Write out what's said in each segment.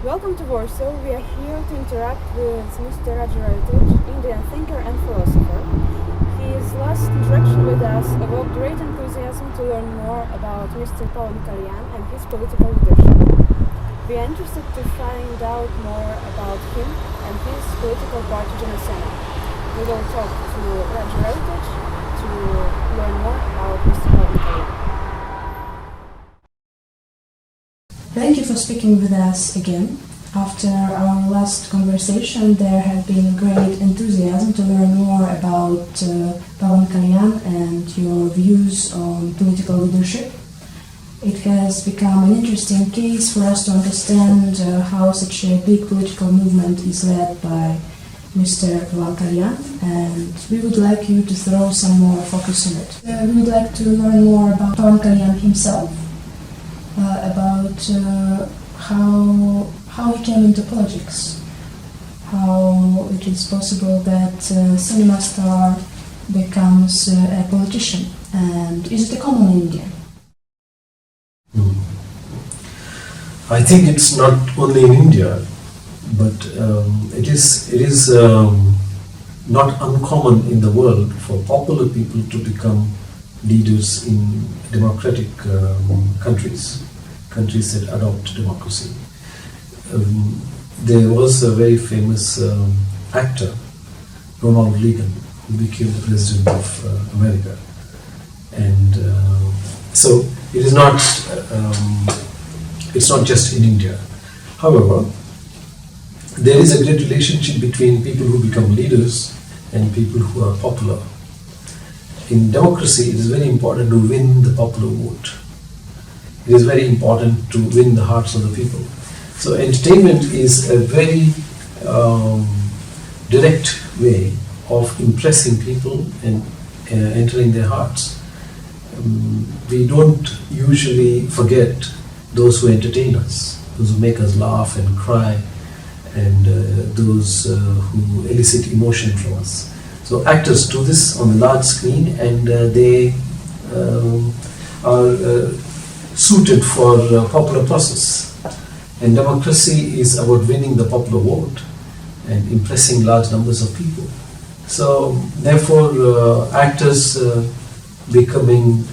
Welcome to Warsaw. We are here to interact with Mr. Raju Ravitej, Indian thinker and philosopher. His last interaction with us evoked great enthusiasm to learn more about Mr. Pawan Kalyan and his political leadership. We are interested to find out more about him and his political party JanaSena. We will talk to Raju Ravitej to learn more about Mr. Pawan Kalyan. Thank you for speaking with us again. After our last conversation, there had been great enthusiasm to learn more about Pawan Kalyan and your views on political leadership. It has become an interesting case for us to understand how such a big political movement is led by Mr. Pawan Kalyan, and we would like you to throw some more focus on it. We would like to learn more about Pawan Kalyan himself. About how he came into politics, how it is possible that a cinema star becomes a politician, and is it common in India? I think it's not only in India, but it is not uncommon in the world for popular people to become leaders in democratic countries that adopt democracy. There was a very famous actor, Ronald Reagan, who became the president of America, and so it is not. It's not just in India. However, there is a great relationship between people who become leaders and people who are popular. In democracy, it is very important to win the popular vote. It is very important to win the hearts of the people. So entertainment is a very direct way of impressing people and entering their hearts. We don't usually forget those who entertain us, those who make us laugh and cry, and those who elicit emotion from us. So actors do this on the large screen, and they are suited for popular process. And democracy is about winning the popular vote and impressing large numbers of people. So therefore, actors becoming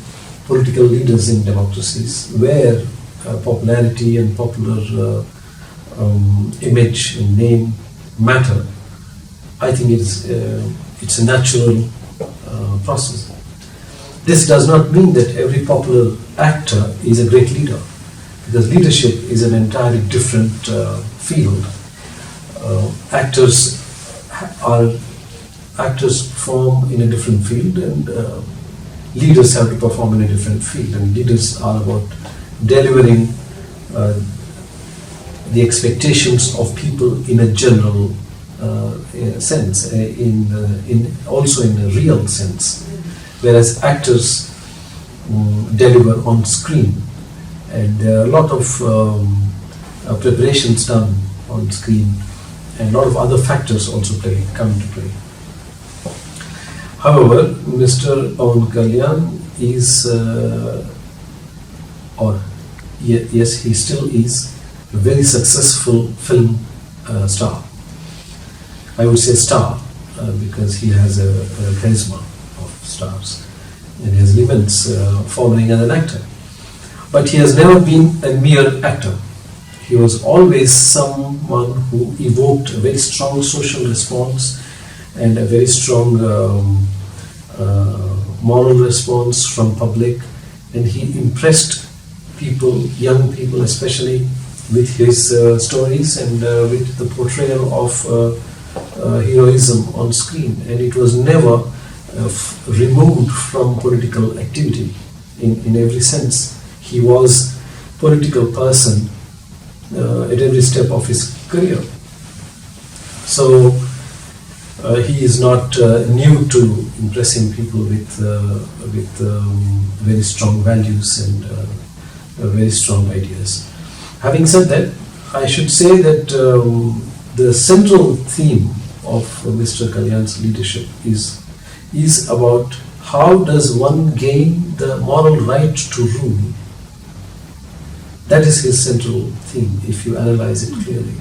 political leaders in democracies where popularity and popular image and name matter, I think it's a natural process. This does not mean that every popular actor is a great leader, because leadership is an entirely different field. Actors perform in a different field, and leaders have to perform in a different field. And leaders are about delivering the expectations of people in a general sense, also in a real sense. Whereas actors deliver on screen, and there are a lot of preparations done on screen, and a lot of other factors also come into play. However, Mr. Pawan Kalyan is, yes, he still is a very successful film star. I would say star because he has a charisma of stars, and he has an immense following as an actor. But he has never been a mere actor. He was always someone who evoked a very strong social response and a very strong moral response from public, and he impressed people, young people especially, with his stories and with the portrayal of heroism on screen. And it was never removed from political activity in every sense. He was a political person at every step of his career. So he is not new to impressing people with very strong values and very strong ideas. Having said that, I should say that the central theme of Mr. Kalyan's leadership is about how does one gain the moral right to rule That is his central theme, if you analyze it clearly.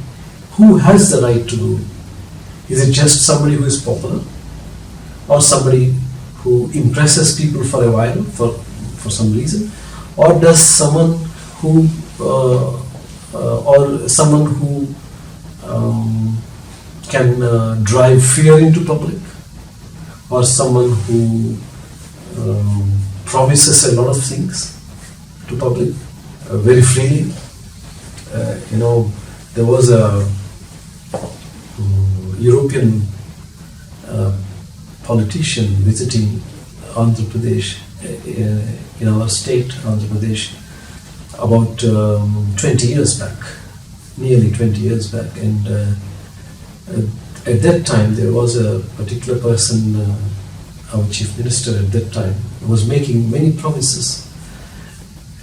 Who has the right to rule? Is it just somebody who is popular? Or somebody who impresses people for a while, for some reason? Or does someone who, can drive fear into public? Or someone who promises a lot of things to public very freely? There was a European politician visiting Andhra Pradesh, in our state, Andhra Pradesh, about 20 years back, nearly 20 years back. And at that time, there was a particular person, our chief minister at that time, was making many promises.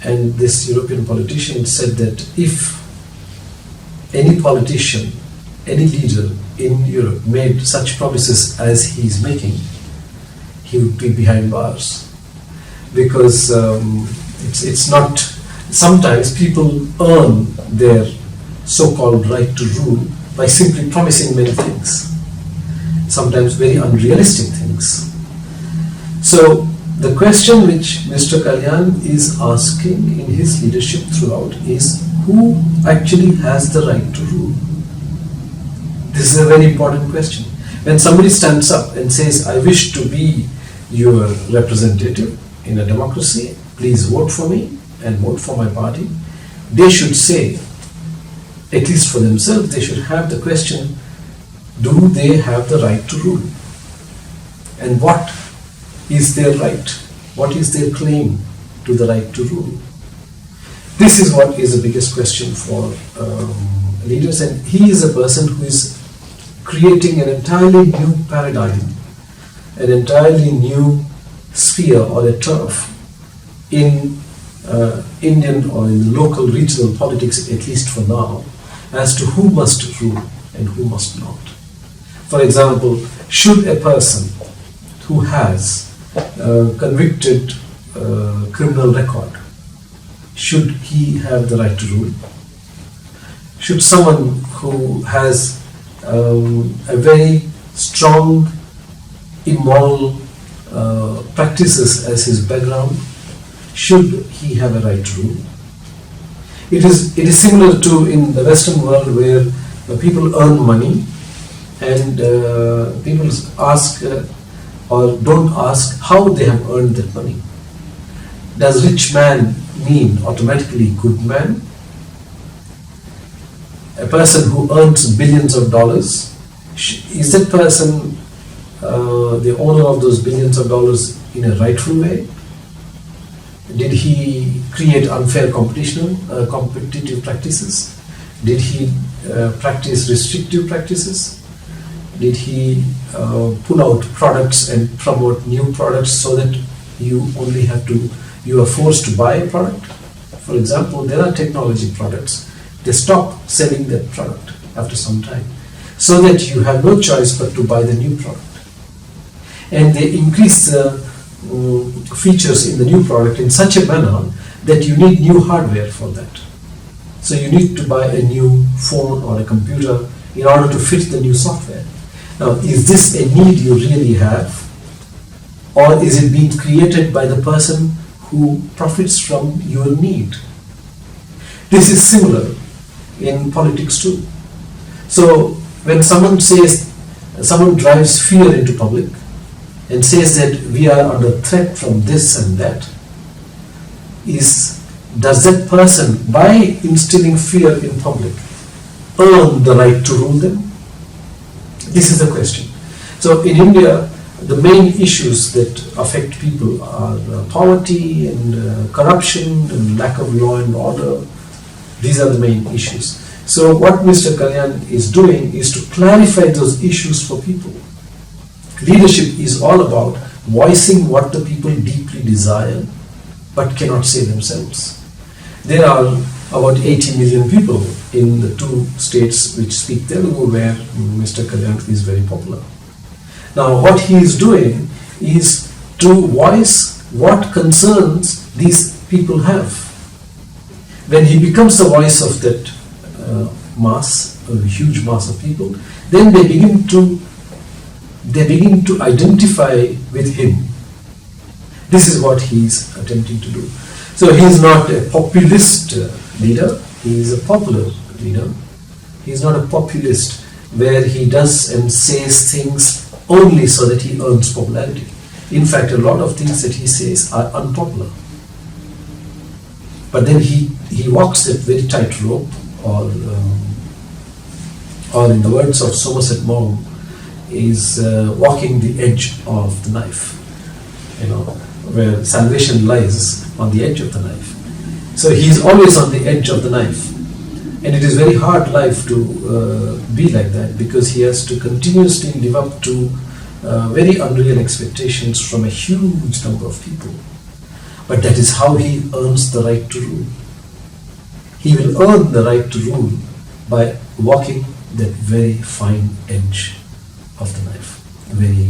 And this European politician said that if any politician, any leader in Europe made such promises as he is making, he would be behind bars. Because it's not, sometimes people earn their so-called right to rule by simply promising many things, sometimes very unrealistic things. So the question which Mr. Kalyan is asking in his leadership throughout is, who actually has the right to rule? This is a very important question. When somebody stands up and says, I wish to be your representative in a democracy, please vote for me and vote for my party, they should say, at least for themselves, they should have the question, do they have the right to rule? And what is their right? What is their claim to the right to rule? This is what is the biggest question for leaders, and he is a person who is creating an entirely new paradigm, an entirely new sphere or a turf in Indian or in local regional politics, at least for now, as to who must rule and who must not. For example, should a person who has convicted criminal record, should he have the right to rule? Should someone who has a very strong immoral practices as his background, should he have a right to rule? It is similar to in the Western world, where people earn money and people ask or don't ask how they have earned that money. Does rich man mean automatically good man? A person who earns billions of dollars, is that person the owner of those billions of dollars in a rightful way? Did he create unfair competitive practices? Did he practice restrictive practices? Did he pull out products and promote new products so that you are forced to buy a product? For example, there are technology products. They stop selling that product after some time, so that you have no choice but to buy the new product. And they increase the features in the new product in such a manner that you need new hardware for that. So you need to buy a new phone or a computer in order to fit the new software. Now, is this a need you really have? Or is it being created by the person who profits from your need? This is similar in politics too. So when someone drives fear into public and says that we are under threat from this and that, does that person, by instilling fear in public, earn the right to rule them? This is the question. So in India, the main issues that affect people are poverty and corruption and lack of law and order. These are the main issues. So what Mr. Kalyan is doing is to clarify those issues for people. Leadership is all about voicing what the people deeply desire but cannot say themselves. There are about 80 million people in the two states which speak Telugu, where Mr. Kalyan is very popular. Now what he is doing is to voice what concerns these people have. when he becomes the voice of that mass, a huge mass of people, then they begin to identify with him. This is what he is attempting to do. So he is not a populist leader, he is a popular leader. He is not a populist where he does and says things only so that he earns popularity. In fact, a lot of things that he says are unpopular. But then he walks that very tight rope, or in the words of Somerset Maugham, is walking the edge of the knife, where salvation lies on the edge of the knife. So he is always on the edge of the knife. And it is very hard life to be like that, because he has to continuously live up to very unreal expectations from a huge number of people. But that is how he earns the right to rule. He will earn the right to rule by walking that very fine edge of the knife, very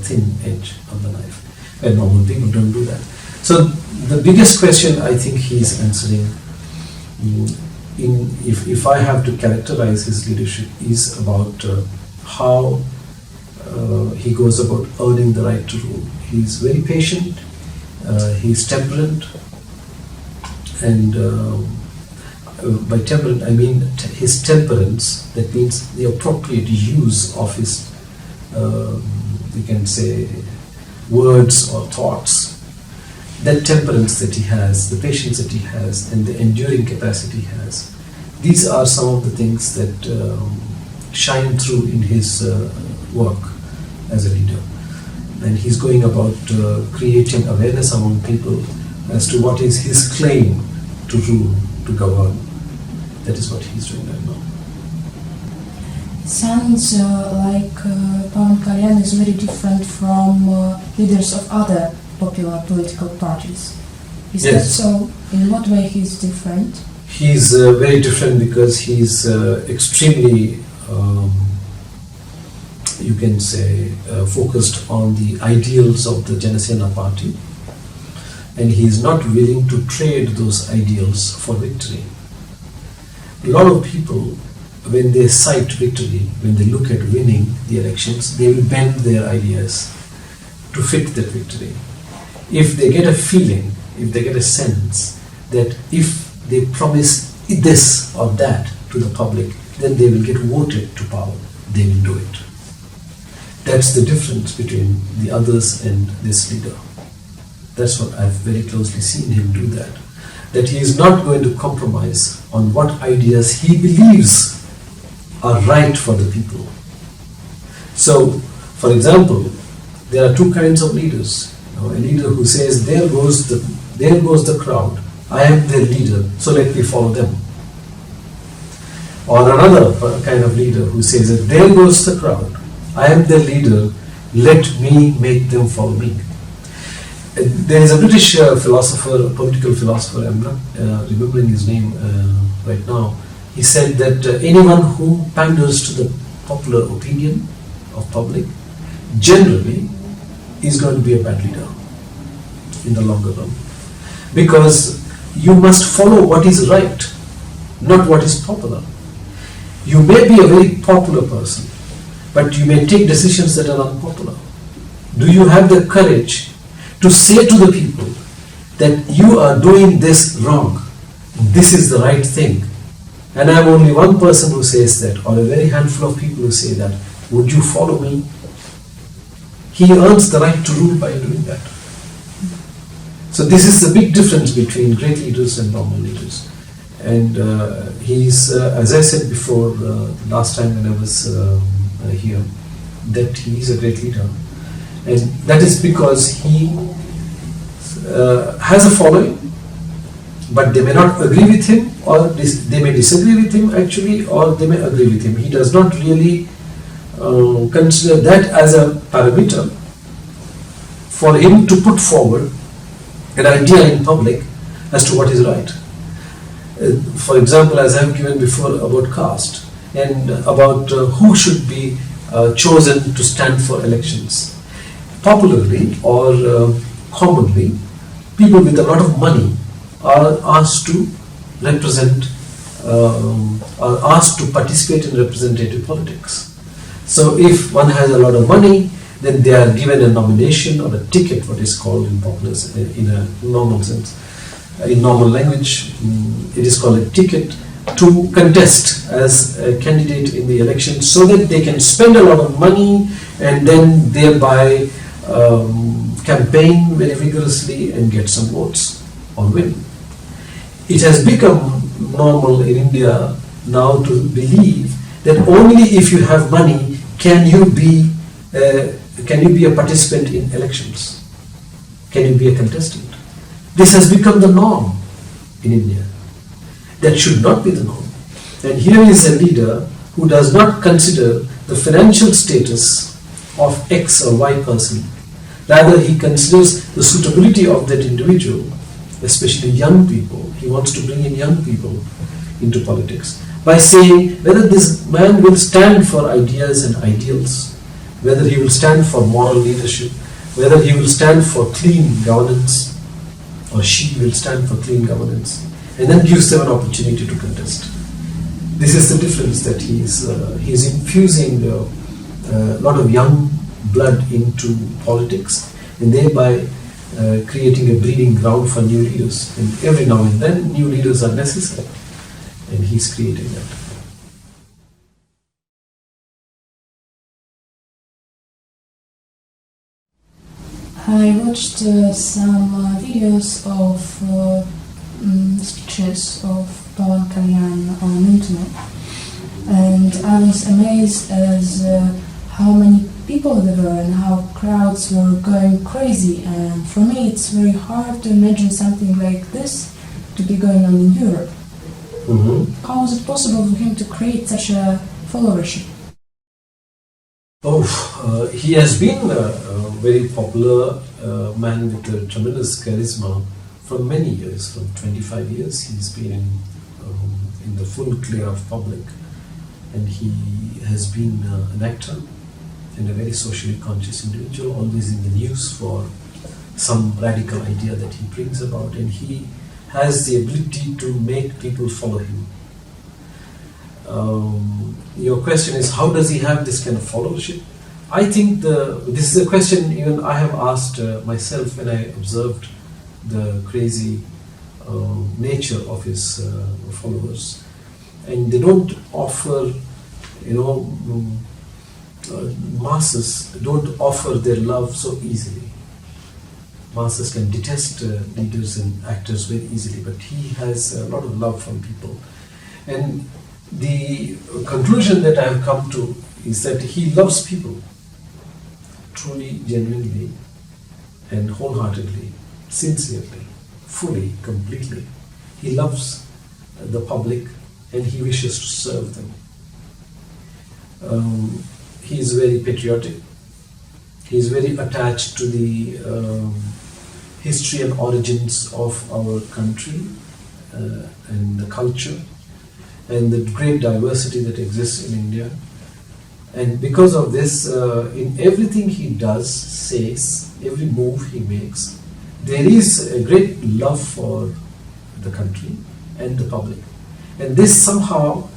thin edge of the knife. And normal people don't do that. So the biggest question I think he is answering, if I have to characterize his leadership, is about how he goes about earning the right to rule. He is very patient, he is temperate, and by temperate I mean his temperance. That means the appropriate use of his, we can say, words or thoughts. That temperance that he has, the patience that he has, and the enduring capacity he has, these are some of the things that shine through in his work as a leader. And he's going about creating awareness among people as to what is his claim to rule, to govern. That is what he's doing right now. It sounds like Pawan Kalyan is very different from leaders of other popular political parties. Is Yes. that so? In what way he is different? He's very different because he's extremely, you can say, focused on the ideals of the JanaSena Party, and he's not willing to trade those ideals for victory. A lot of people, when they cite victory, when they look at winning the elections, they will bend their ideas to fit that victory. If they get a feeling, if they get a sense that if they promise this or that to the public, then they will get voted to power, they will do it. That's the difference between the others and this leader. That's what I've very closely seen him do that. That he is not going to compromise on what ideas he believes are right for the people. So, for example, there are two kinds of leaders. A leader who says, there goes the crowd, I am their leader, so let me follow them. Or another kind of leader who says that there goes the crowd, I am their leader, let me make them follow me. There is a British philosopher, political philosopher, I'm not remembering his name right now. He said that anyone who panders to the popular opinion of public generally is going to be a bad leader in the longer run. Because you must follow what is right, not what is popular. You may be a very popular person, but you may take decisions that are unpopular. Do you have the courage to say to the people that you are doing this wrong, this is the right thing? And I am only one person who says that, or a very handful of people who say that. Would you follow me? He earns the right to rule by doing that. So this is the big difference between great leaders and normal leaders. And he's, as I said before, last time when I was here, that he is a great leader. And that is because he has a following, but they may not agree with him, or they may disagree with him actually, or they may agree with him. He does not really consider that as a parameter for him to put forward an idea in public as to what is right. For example, as I have given before about caste and about who should be chosen to stand for elections. Popularly or commonly, people with a lot of money are asked to represent are asked to participate in representative politics. So if one has a lot of money, then they are given a nomination or a ticket, what is called in popular, in a normal sense, in normal language, it is called a ticket, to contest as a candidate in the election, so that they can spend a lot of money and then thereby campaign very vigorously and get some votes or win. It has become normal in India now to believe that only if you have money can you be a participant in elections, can you be a contestant. This has become the norm in India. That should not be the norm. And here is a leader who does not consider the financial status of X or Y person. Rather, he considers the suitability of that individual, especially young people. He wants to bring in young people into politics by saying whether this man will stand for ideas and ideals, whether he will stand for moral leadership, whether he will stand for clean governance, or she will stand for clean governance, and then gives them an opportunity to contest. This is the difference, that he is infusing a lot of young blood into politics, and thereby creating a breeding ground for new leaders. And every now and then new leaders are necessary, and he's creating that. I watched some videos of speeches of Pawan Kalyan on internet, and I was amazed as how many people there were and how crowds were going crazy. And for me, it's very hard to imagine something like this to be going on in Europe. Mm-hmm. How was it possible for him to create such a followership? He has been a very popular man with a tremendous charisma for many years. For 25 years he's been in the full glare of public, and he has been an actor and a very socially conscious individual, always in the news for some radical idea that he brings about, and he has the ability to make people follow him. Your question is, how does he have this kind of followership? I think this is a question even I have asked myself when I observed the crazy nature of his followers, and they don't offer, masses don't offer their love so easily. Masses can detest leaders and actors very easily, but he has a lot of love from people. And the conclusion that I have come to is that he loves people truly, genuinely, and wholeheartedly, sincerely, fully, completely. He loves the public and he wishes to serve them. He is very patriotic. He is very attached to the history and origins of our country and the culture and the great diversity that exists in India. And because of this, in everything he does, says, every move he makes, there is a great love for the country and the public. And this somehow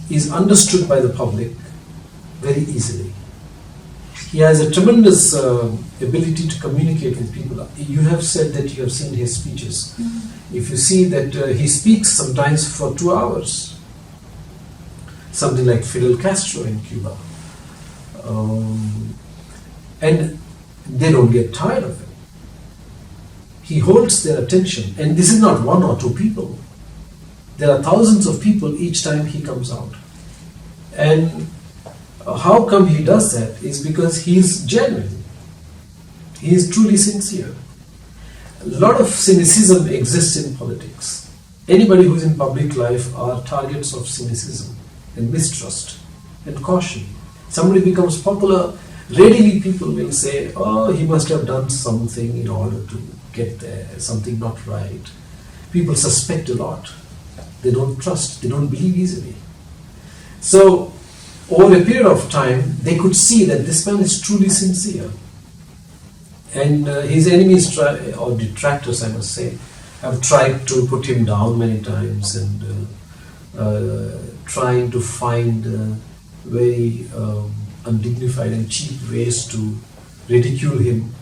is understood by the public very easily. He has a tremendous ability to communicate with people. You have said that you have seen his speeches. Mm-hmm. If you see that he speaks sometimes for 2 hours, something like Fidel Castro in Cuba. And they don't get tired of it. He holds their attention, and this is not 1 or 2 people. There are thousands of people each time he comes out. And how come he does that is because he is genuine. He is truly sincere. A lot of cynicism exists in politics. Anybody who is in public life are targets of cynicism and mistrust and caution. Somebody becomes popular, readily people will say, oh, he must have done something in order to get there, something not right. People suspect a lot. They don't trust, they don't believe easily. So, over a period of time, they could see that this man is truly sincere. And his enemies, or detractors I must say, have tried to put him down many times and trying to find very undignified and cheap ways to ridicule him,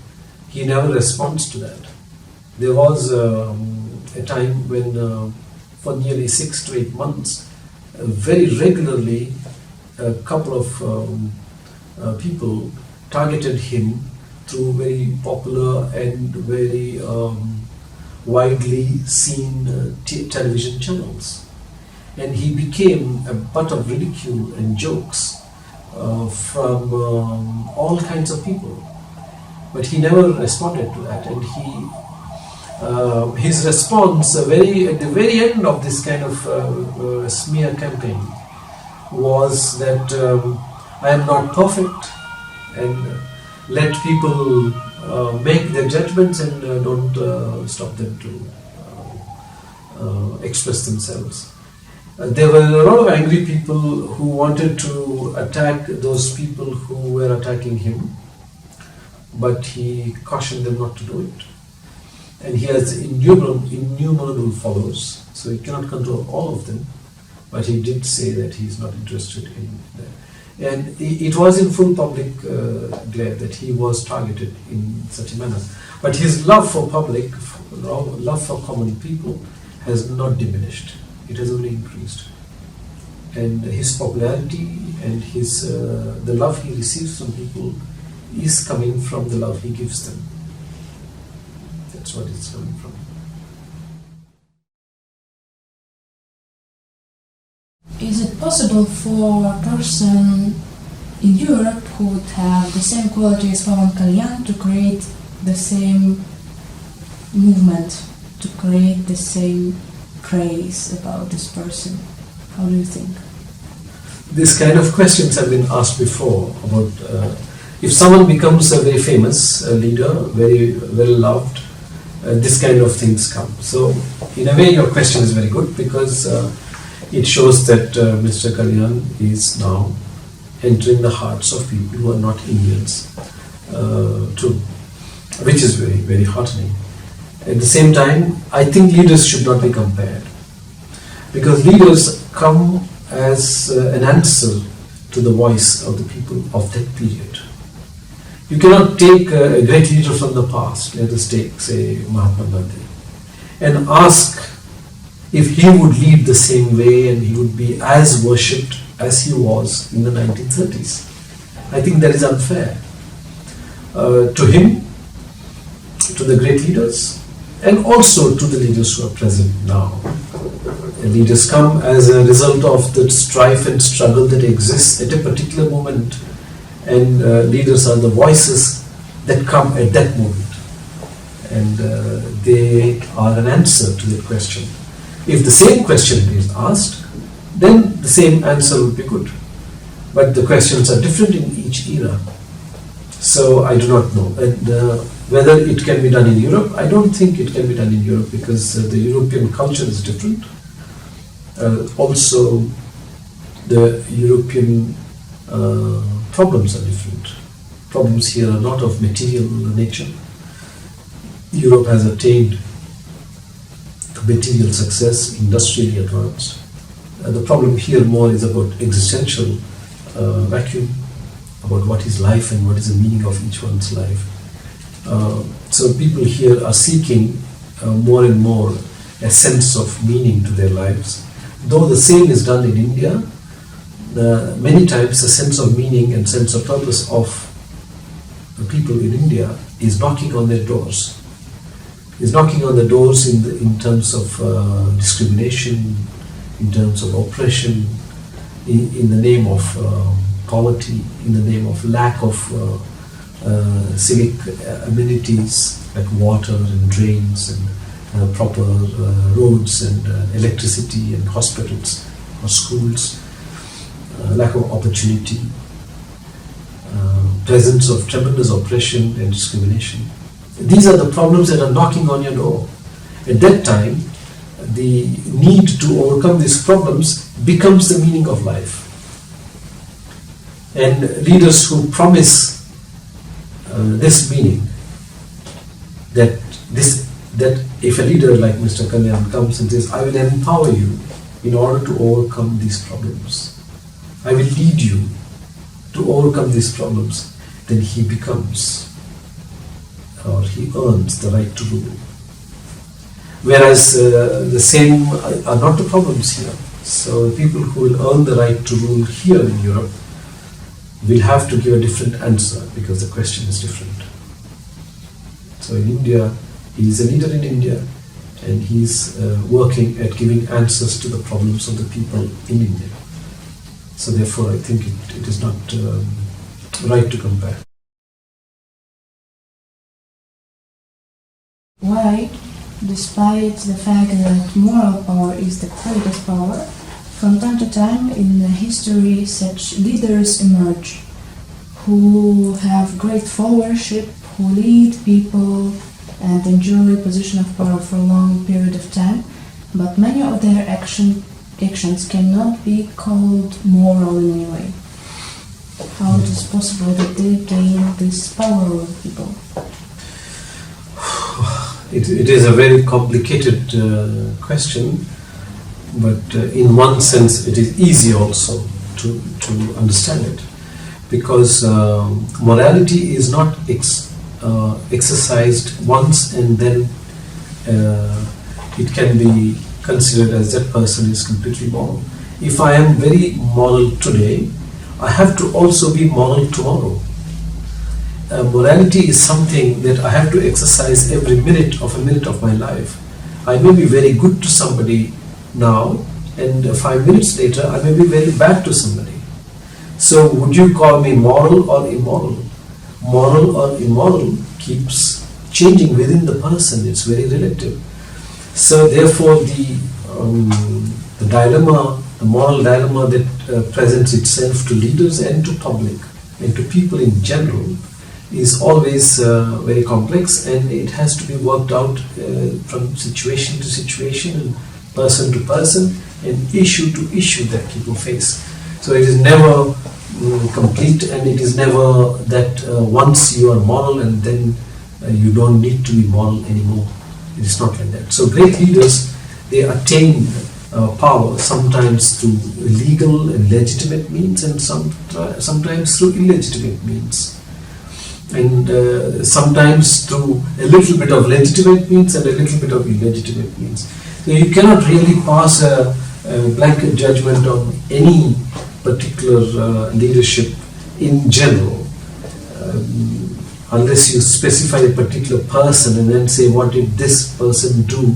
he never responds to that. There was a time when for nearly 6 to 8 months, very regularly a couple of people targeted him through very popular and very widely seen television channels. And he became a butt of ridicule and jokes from all kinds of people. But he never responded to that, and his response at the very end of this kind of smear campaign was that I am not perfect, and let people make their judgments and don't stop them to express themselves. There were a lot of angry people who wanted to attack those people who were attacking him, but he cautioned them not to do it. And he has innumerable followers, so he cannot control all of them, but he did say that he is not interested in that. And it was in full public glare that he was targeted in such a manner. But his love for public, love for common people has not diminished. It has only increased. And his popularity and the love he receives from people is coming from the love he gives them. That's what it's coming from. Is it possible for a person in Europe who would have the same quality as Pawan Kalyan to create the same movement, to create the same praise about this person? How do you think? These kind of questions have been asked before about if someone becomes a very famous leader, very well loved, this kind of things come. So in a way your question is very good, because it shows that Mr. Kalyan is now entering the hearts of people who are not Indians too, which is very, very heartening. At the same time, I think leaders should not be compared, because leaders come as an answer to the voice of the people of that period. You cannot take a great leader from the past, let us take, say, Mahatma Gandhi, and ask if he would lead the same way and he would be as worshipped as he was in the 1930s. I think that is unfair to him, to the great leaders, and also to the leaders who are present now. Leaders come as a result of the strife and struggle that exists at a particular moment, and leaders are the voices that come at that moment, and they are an answer to the question. If the same question is asked, then the same answer would be good. But the questions are different in each era. So I do not know. And whether it can be done in Europe, I don't think it can be done in Europe, because the European culture is different. Also, the European problems are different. Problems here are not of material nature. Europe has attained material success, industrially advanced. The problem here more is about existential vacuum, about what is life and what is the meaning of each one's life. So people here are seeking more and more a sense of meaning to their lives. Though the same is done in India, many times the sense of meaning and sense of purpose of the people in India is knocking on their doors. Is knocking on the doors in terms of discrimination, in terms of oppression, in the name of poverty, in the name of lack of civic amenities like water and drains and proper roads and electricity and hospitals or schools, lack of opportunity, presence of tremendous oppression and discrimination. These are the problems that are knocking on your door. At that time, the need to overcome these problems becomes the meaning of life. And leaders who promise this meaning, that if a leader like Mr. Kalyan comes and says, I will empower you in order to overcome these problems, I will lead you to overcome these problems, then he becomes, or he earns the right to rule. Whereas the same are not the problems here. So people who will earn the right to rule here in Europe will have to give a different answer because the question is different. So in India, he is a leader in India, and he is working at giving answers to the problems of the people in India. So therefore I think it is not right to compare. Why, despite the fact that moral power is the greatest power, from time to time in history such leaders emerge who have great followership, who lead people and enjoy a position of power for a long period of time, but many of their actions cannot be called moral in any way. How it is possible that they gain this power over people? It is a very complicated question, but in one sense it is easy also to understand it, because morality is not exercised once and then it can be considered as that person is completely moral. If I am very moral today, I have to also be moral tomorrow. Morality is something that I have to exercise every minute of my life. I may be very good to somebody now, and 5 minutes later I may be very bad to somebody. So would you call me moral or immoral? Moral or immoral keeps changing within the person. It's very relative. So therefore the dilemma, the moral dilemma that presents itself to leaders and to public and to people in general is always very complex, and it has to be worked out from situation to situation and person to person and issue to issue that people face. So it is never complete, and it is never that once you are moral and then you don't need to be moral anymore. It is not like that. So great leaders, they attain power sometimes through legal and legitimate means, and sometimes through illegitimate means, and sometimes through a little bit of legitimate means and a little bit of illegitimate means. So you cannot really pass a blanket judgment on any particular leadership in general unless you specify a particular person and then say, what did this person do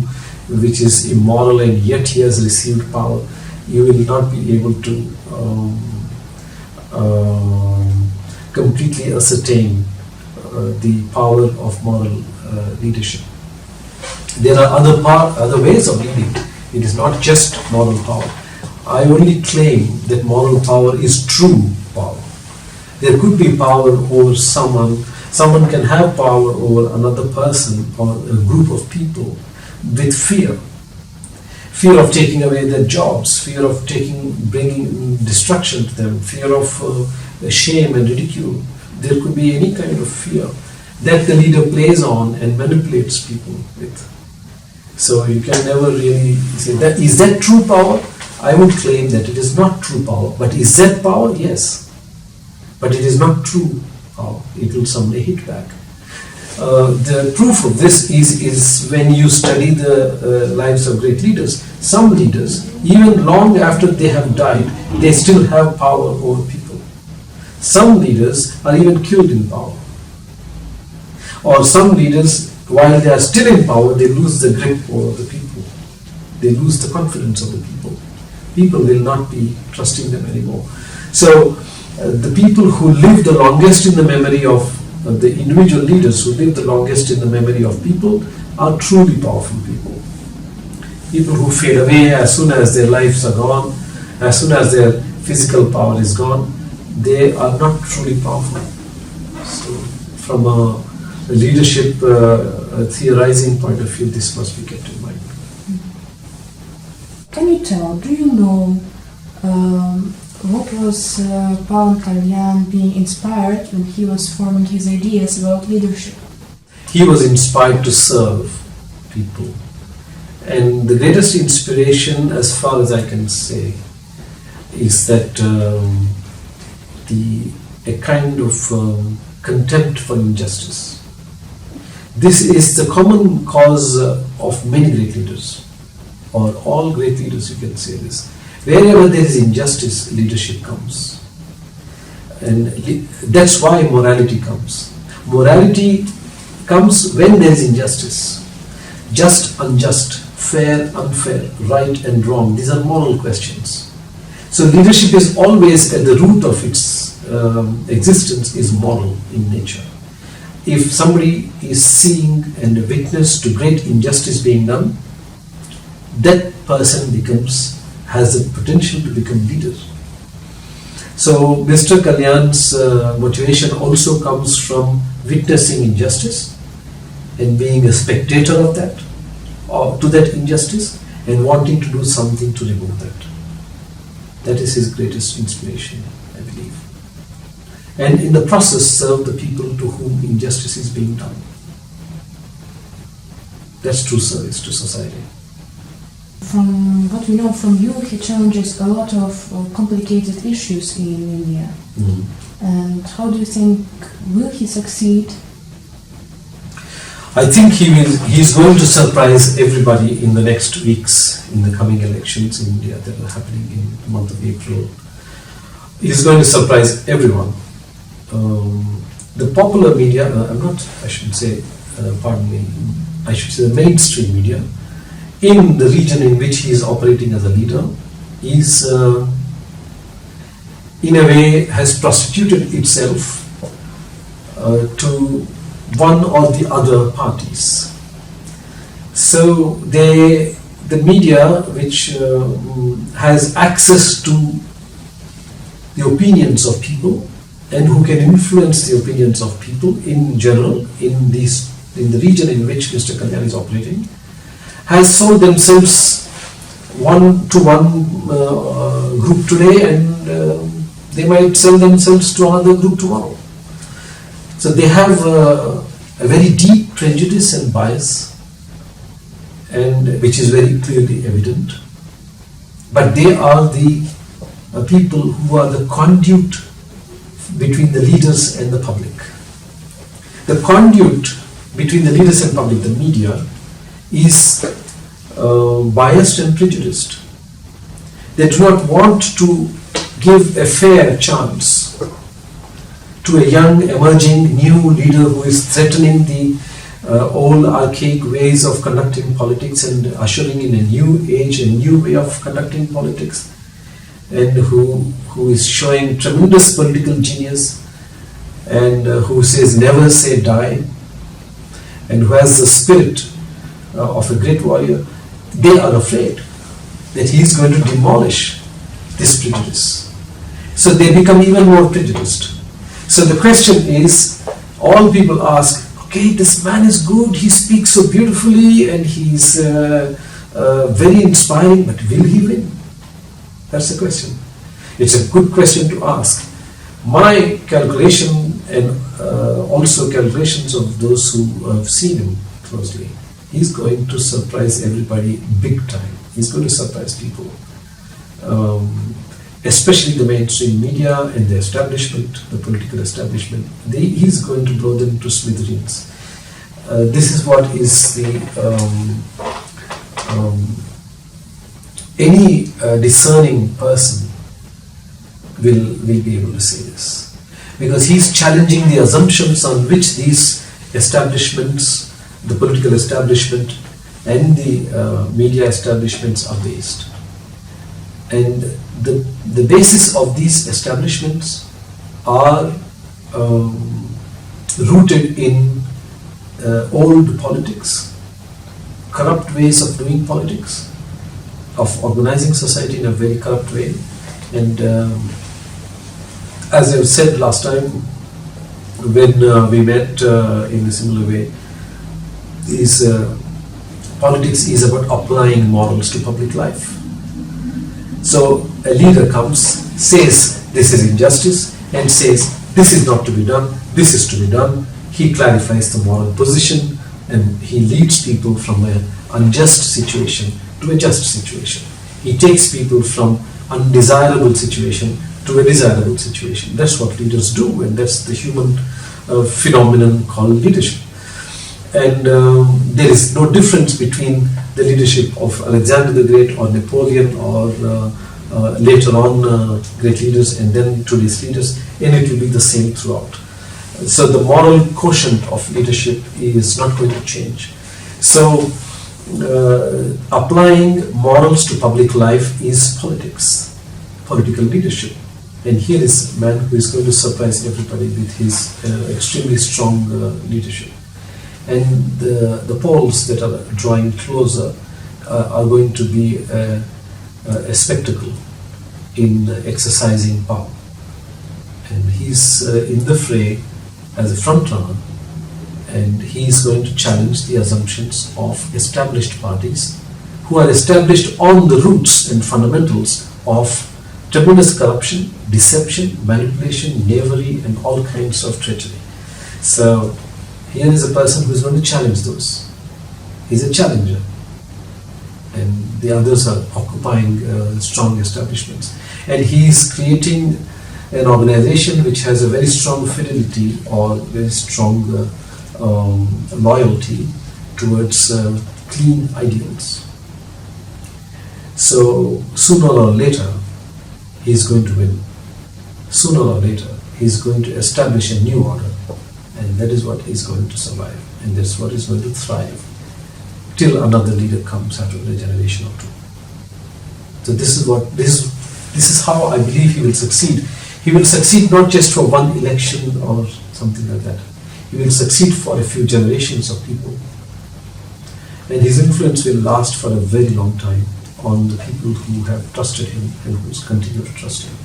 which is immoral and yet he has received power. You will not be able to completely ascertain the power of moral leadership. There are other ways of leading. It is not just moral power. I only claim that moral power is true power. There could be power over someone. Someone can have power over another person or a group of people with fear. Fear of taking away their jobs, fear of bringing destruction to them, fear of shame and ridicule. There could be any kind of fear that the leader plays on and manipulates people with. So you can never really say that. Is that true power? I would claim that it is not true power. But is that power? Yes. But it is not true power. It will someday hit back. The proof of this is when you study the lives of great leaders. Some leaders, even long after they have died, they still have power over people. Some leaders are even killed in power. Or some leaders, while they are still in power, they lose the grip over the people. They lose the confidence of the people. People will not be trusting them anymore. So the people who live the longest in the memory of the individual leaders who live the longest in the memory of people are truly powerful people. People who fade away as soon as their lives are gone, as soon as their physical power is gone, they are not truly powerful. So from a leadership theorizing point of view, this must be kept in mind. Can you tell, do you know what was Pawan Kalyan being inspired when he was forming his ideas about leadership? He was inspired to serve people. And the greatest inspiration, as far as I can say, is that a kind of contempt for injustice. This is the common cause of many great leaders, or all great leaders, you can say this. Wherever there is injustice, leadership comes. And that's why morality comes. Morality comes when there is injustice. Just, unjust, fair, unfair, right and wrong. These are moral questions. So leadership is always at the root of its existence is moral in nature. If somebody is seeing and a witness to great injustice being done, that person has the potential to become leader. So Mr. Kalyan's motivation also comes from witnessing injustice and being a spectator of that, or to that injustice, and wanting to do something to remove that. That is his greatest inspiration, I believe. And in the process serve the people to whom injustice is being done. That's true service to society. From what we know from you, he challenges a lot of complicated issues in India. And how do you think, will he succeed? I think he's going to surprise everybody in the next weeks in the coming elections in India that are happening in the month of April. He's going to surprise everyone. The popular media, I should say the mainstream media, in the region in which he is operating as a leader, is in a way has prostituted itself to one or the other parties. So the media, which has access to the opinions of people and who can influence the opinions of people in general in the region in which Mr. Kalyan is operating, has sold themselves one to one group today, and they might sell themselves to another group tomorrow. So they have a very deep prejudice and bias, and which is very clearly evident. But they are the people who are the conduit between the leaders and the public. The conduit between the leaders and public, the media, is biased and prejudiced. They do not want to give a fair chance to a young, emerging, new leader who is threatening the old archaic ways of conducting politics and ushering in a new age, a new way of conducting politics, and who is showing tremendous political genius, and who says never say die, and who has the spirit of a great warrior. They are afraid that he is going to demolish this prejudice. So they become even more prejudiced. So the question is, all people ask, okay, this man is good, he speaks so beautifully and he's very inspiring, but will he win? That's the question. It's a good question to ask. My calculation, and also calculations of those who have seen him closely, he's going to surprise everybody big time. He's going to surprise people. Especially the mainstream media and the establishment, the political establishment. He's going to blow them to smithereens. This is what is any discerning person will be able to say this, because he's challenging the assumptions on which these establishments, the political establishment and the media establishments are based. And the basis of these establishments are rooted in old politics, corrupt ways of doing politics, of organizing society in a very corrupt way. And as I said last time when we met in a similar way, politics is about applying morals to public life. So a leader comes, says this is injustice, and says this is not to be done, this is to be done. He clarifies the moral position and he leads people from an unjust situation to a just situation. He takes people from undesirable situation to a desirable situation. That's what leaders do, and that's the human phenomenon called leadership. And there is no difference between the leadership of Alexander the Great or Napoleon or later on great leaders and then today's leaders, and it will be the same throughout. So the moral quotient of leadership is not going to change. So applying morals to public life is politics, political leadership. And here is a man who is going to surprise everybody with his extremely strong leadership. And the polls that are drawing closer are going to be a spectacle in exercising power. And he's in the fray as a front runner, and he is going to challenge the assumptions of established parties who are established on the roots and fundamentals of tremendous corruption, deception, manipulation, knavery, and all kinds of treachery. So here is a person who is going to challenge those. He's a challenger, and the others are occupying strong establishments. And he is creating an organization which has a very strong fidelity or very strong loyalty towards clean ideals. So sooner or later he is going to win. Sooner or later he is going to establish a new order, and that is what is going to survive, and that's what is going to thrive till another leader comes after a generation or two. So this is how I believe he will succeed. He will succeed not just for one election or something like that. He will succeed for a few generations of people. And his influence will last for a very long time on the people who have trusted him and who continue to trust him.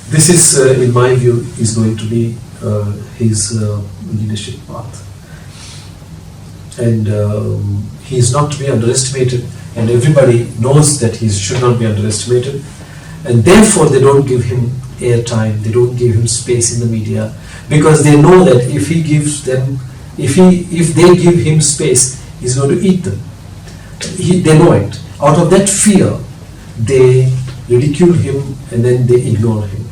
This is, in my view, is going to be his leadership path. And he is not to be underestimated, and everybody knows that he should not be underestimated. And therefore they don't give him airtime, they don't give him space in the media, because they know that if he gives them, if they give him space, he's going to eat them. They know it. Out of that fear, they ridicule him and then they ignore him.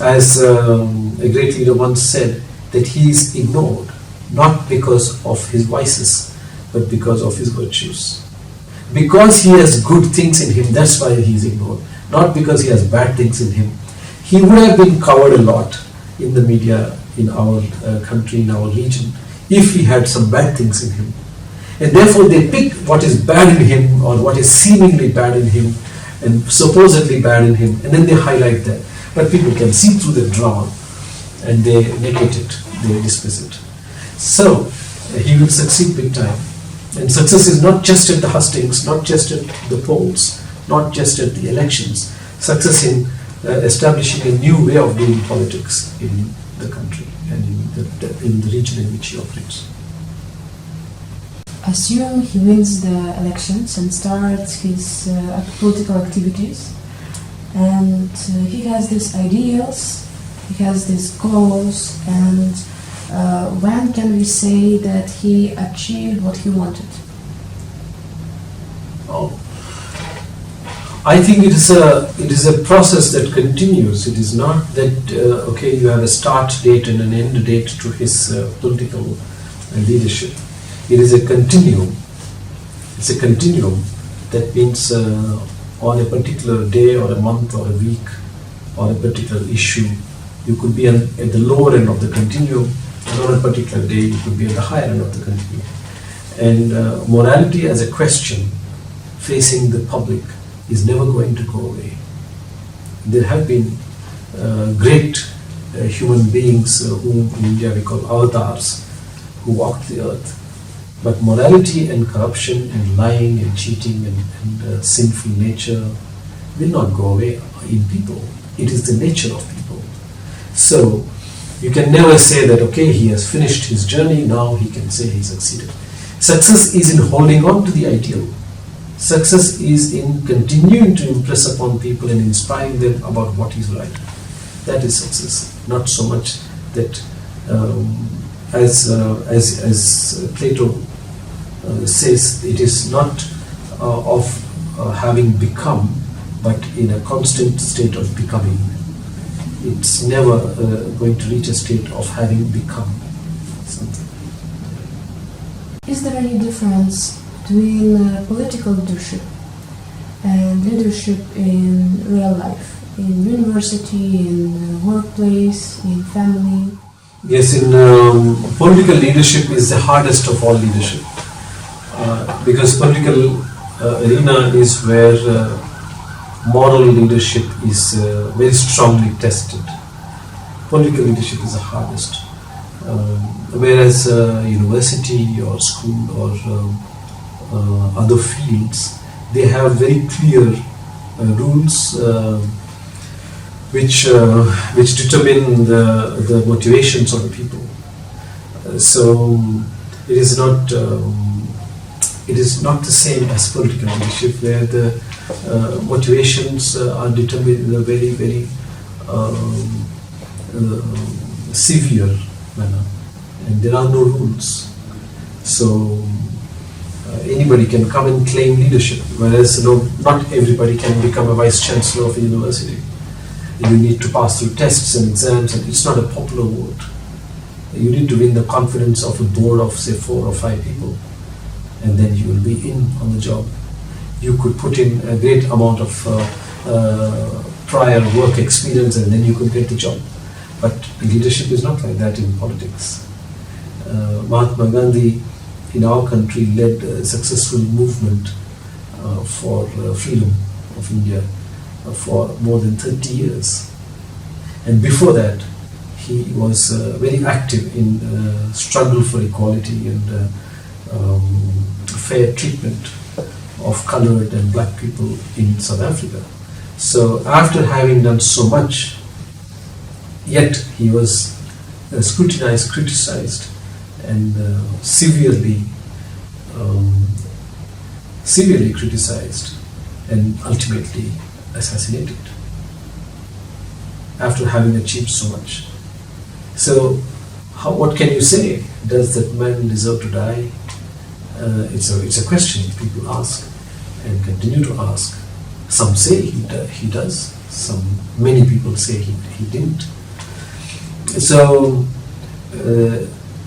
As a great leader once said, that he is ignored not because of his vices, but because of his virtues. Because he has good things in him, that's why he is ignored. Not because he has bad things in him. He would have been covered a lot in the media, in our country, in our region, if he had some bad things in him. And therefore they pick what is bad in him, or what is seemingly bad in him, and supposedly bad in him, and then they highlight that. But people can see through the drama, and they negate it, they dismiss it. So he will succeed big time. And success is not just at the hustings, not just at the polls, not just at the elections. Success in establishing a new way of doing politics in the country and in the region in which he operates. Assume he wins the elections and starts his political activities, and he has these ideals, he has these goals, and when can we say that he achieved what he wanted? Oh, I think it is a process that continues. It is not that okay, you have a start date and an end date to his political leadership. It is a continuum. It's a continuum. That means on a particular day or a month or a week or a particular issue, you could be at the lower end of the continuum, and on a particular day you could be at the higher end of the continuum. And morality as a question facing the public is never going to go away. There have been great human beings whom in India we call avatars, who walked the earth. But morality and corruption and lying and cheating and sinful nature will not go away in people. It is the nature of people. So you can never say that, okay, he has finished his journey, now he can say he succeeded. Success is in holding on to the ideal. Success is in continuing to impress upon people and inspiring them about what is right. That is success. Not so much that as Plato says, it is not of having become, but in a constant state of becoming. It's never going to reach a state of having become something. Is there any difference between political leadership and leadership in real life, in university, in workplace, in family? Yes, in political leadership is the hardest of all leadership, because political arena is where moral leadership is very strongly tested. Political leadership is the hardest, whereas university or school or other fields, they have very clear rules which determine the motivations of the people. So it is not the same as political leadership, where the motivations are determined in a very, very severe manner, and there are no rules. So anybody can come and claim leadership, whereas not everybody can become a vice chancellor of a university. You need to pass through tests and exams, and it's not a popular vote. You need to win the confidence of a board of, say, 4 or 5 people, and then you will be in on the job. You could put in a great amount of prior work experience, and then you could get the job. But leadership is not like that in politics. Mahatma Gandhi in our country led a successful movement for freedom of India for more than 30 years. And before that, he was very active in struggle for equality and fair treatment of colored and black people in South Africa. So after having done so much, yet he was scrutinized, criticized, and severely criticized, and ultimately assassinated after having achieved so much. So what can you say? Does that man deserve to die? It's a question people ask and continue to ask. Some say he does. Many people say he didn't. So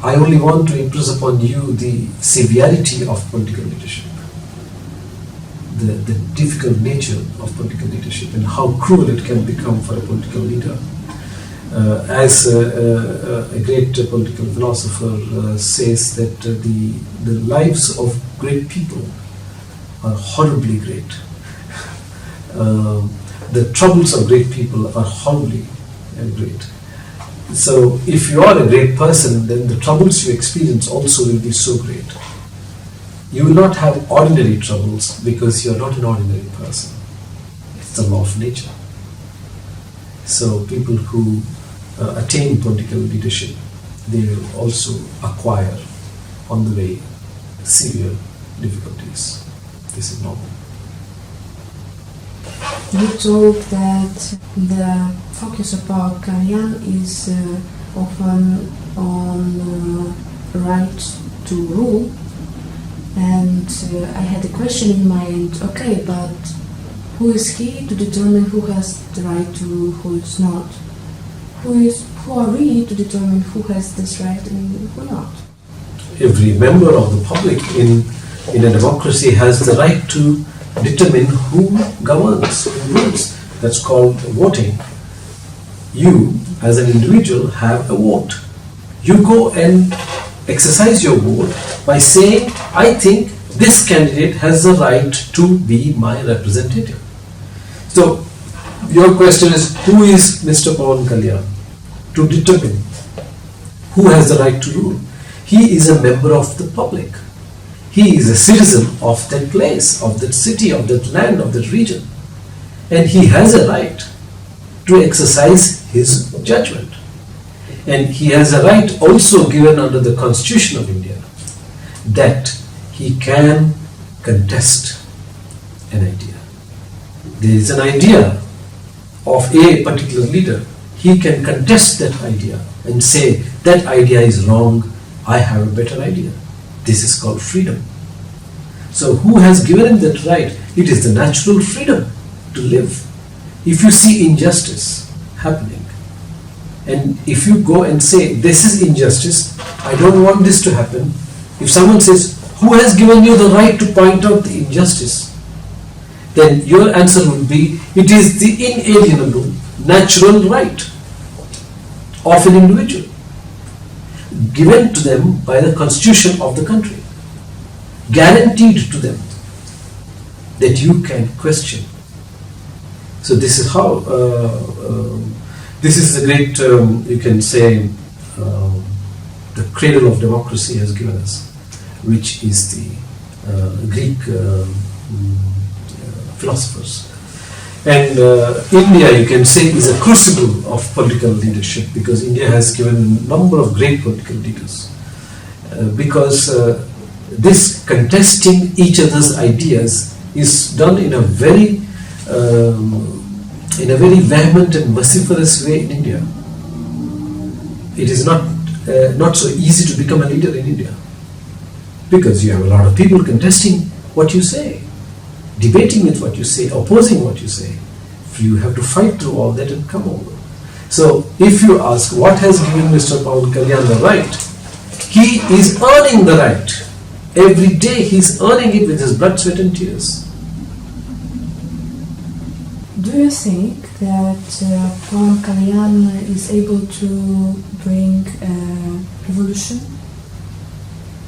I only want to impress upon you the severity of political leadership, the difficult nature of political leadership, and how cruel it can become for a political leader. As a great political philosopher says, that the lives of great people are horribly great. The troubles of great people are horribly great. So if you are a great person, then the troubles you experience also will be so great. You will not have ordinary troubles because you are not an ordinary person. It's the law of nature. So people who attain political leadership, they will also acquire on the way severe difficulties. This is normal. You told that the focus of Pawan Kalyan is often on right to rule, and I had a question in mind. Okay, but who is he to determine who has the right to rule, who is not? Who are we to determine who has this right and who not? Every member of the public in a democracy has the right to determine who governs, who rules. That's called voting. You, as an individual, have a vote. You go and exercise your vote by saying, I think this candidate has the right to be my representative. So, your question is, who is Mr. Pawan Kalyan to determine who has the right to rule? He is a member of the public. He is a citizen of that place, of that city, of that land, of that region. And he has a right to exercise his judgment. And he has a right also given under the Constitution of India that he can contest an idea. There is an idea of a particular leader. He can contest that idea and say that idea is wrong, I have a better idea. This is called freedom. So who has given him that right? It is the natural freedom to live. If you see injustice happening, and if you go and say, this is injustice, I don't want this to happen. If someone says, who has given you the right to point out the injustice? Then your answer would be, it is the inalienable, natural right of an individual, given to them by the constitution of the country, guaranteed to them, that you can question. So this is how, this is the great, you can say, the cradle of democracy has given us, which is the Greek philosophers. And India, you can say, is a crucible of political leadership, because India has given a number of great political leaders. Because this contesting each other's ideas is done in a very vehement and vociferous way in India. It is not so easy to become a leader in India, because you have a lot of people contesting what you say, debating with what you say, opposing what you say. You have to fight through all that and come over. So if you ask what has given Mr. Pawan Kalyan the right, he is earning the right. Every day he is earning it with his blood, sweat and tears. Do you think that Pawan Kalyan is able to bring a revolution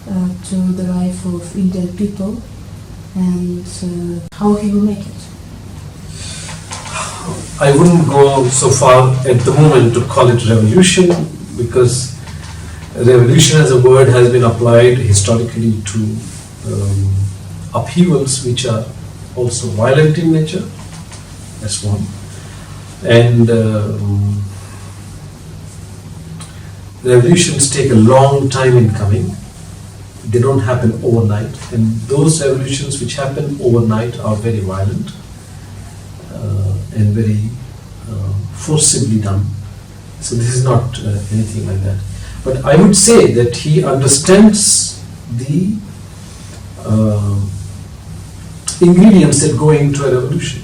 to the life of Indian people, and how he will make it? I wouldn't go so far at the moment to call it revolution, because revolution as a word has been applied historically to upheavals which are also violent in nature. That's one. And revolutions take a long time in coming. They don't happen overnight, and those revolutions which happen overnight are very violent and very forcibly done. So this is not anything like that. But I would say that he understands the ingredients that go into a revolution.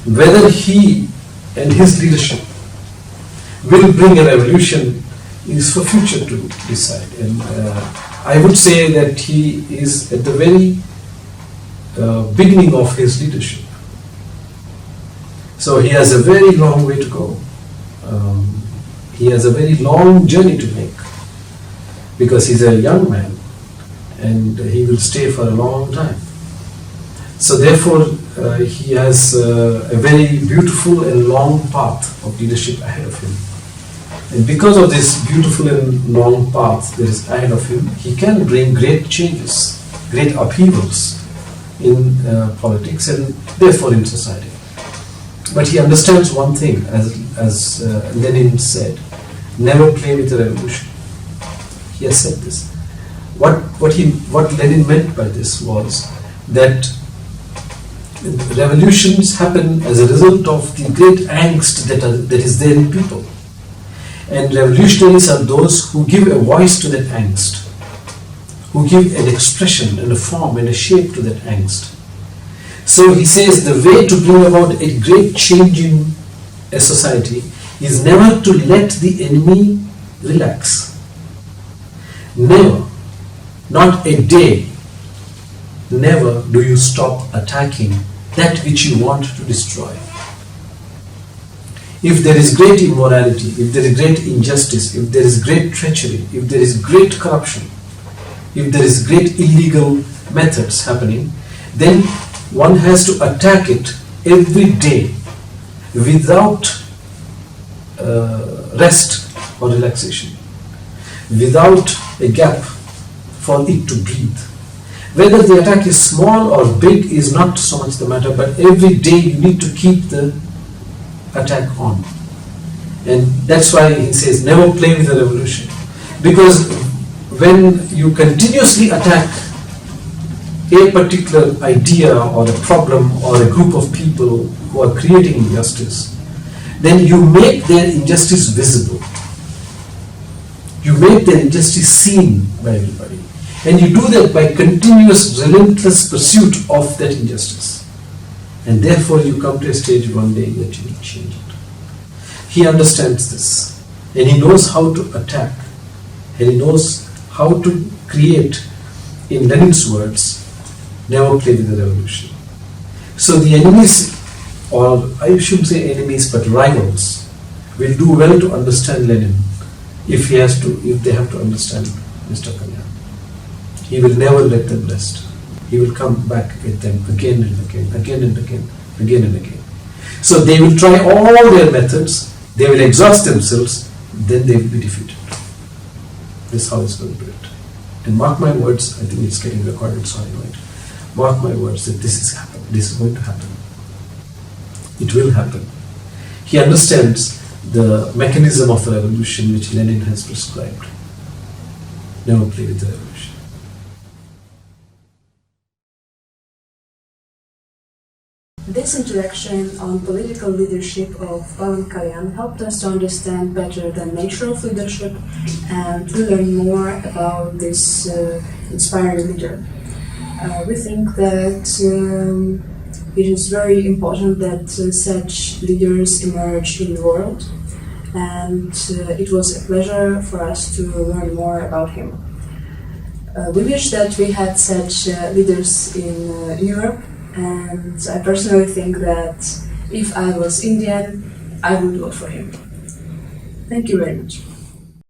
Whether he and his leadership will bring a revolution is for future to decide. And I would say that he is at the very beginning of his leadership. So he has a very long way to go. He has a very long journey to make, because he's a young man and he will stay for a long time. So therefore he has a very beautiful and long path of leadership ahead of him. And because of this beautiful and long path that is ahead of him, he can bring great changes, great upheavals in politics and therefore in society. But he understands one thing, as Lenin said, never play with a revolution. He has said this. What Lenin meant by this was that revolutions happen as a result of the great angst that is there in people. And revolutionaries are those who give a voice to that angst, who give an expression and a form and a shape to that angst. So he says the way to bring about a great change in a society is never to let the enemy relax. Never, not a day, never do you stop attacking that which you want to destroy. If there is great immorality, if there is great injustice, if there is great treachery, if there is great corruption, if there is great illegal methods happening, then one has to attack it every day without rest or relaxation, without a gap for it to breathe. Whether the attack is small or big is not so much the matter, but every day you need to keep the attack on. And that's why he says never play with the revolution, because when you continuously attack a particular idea or a problem or a group of people who are creating injustice, then you make their injustice visible. You make the injustice seen by everybody. And you do that by continuous, relentless pursuit of that injustice. And therefore you come to a stage one day that you will change it. He understands this. And he knows how to attack. And he knows how to create, in Lenin's words, never play with the revolution. So the enemies, or I shouldn't say enemies, but rivals, will do well to understand Lenin if they have to understand Mr. Kalyan. He will never let them rest. He will come back with them again and again, again and again, again and again. So they will try all their methods, they will exhaust themselves, then they will be defeated. This is how it's going to do it. And mark my words, I think it's getting recorded, so I know it. Mark my words that this is going to happen. It will happen. He understands the mechanism of the revolution which Lenin has prescribed. Never play with the revolution. This introduction on political leadership of Pawan Kalyan helped us to understand better the nature of leadership and to learn more about this inspiring leader. We think that it is very important that such leaders emerge in the world, and it was a pleasure for us to learn more about him. We wish that we had such leaders in Europe, and I personally think that if I was Indian, I would vote for him. Thank you very much.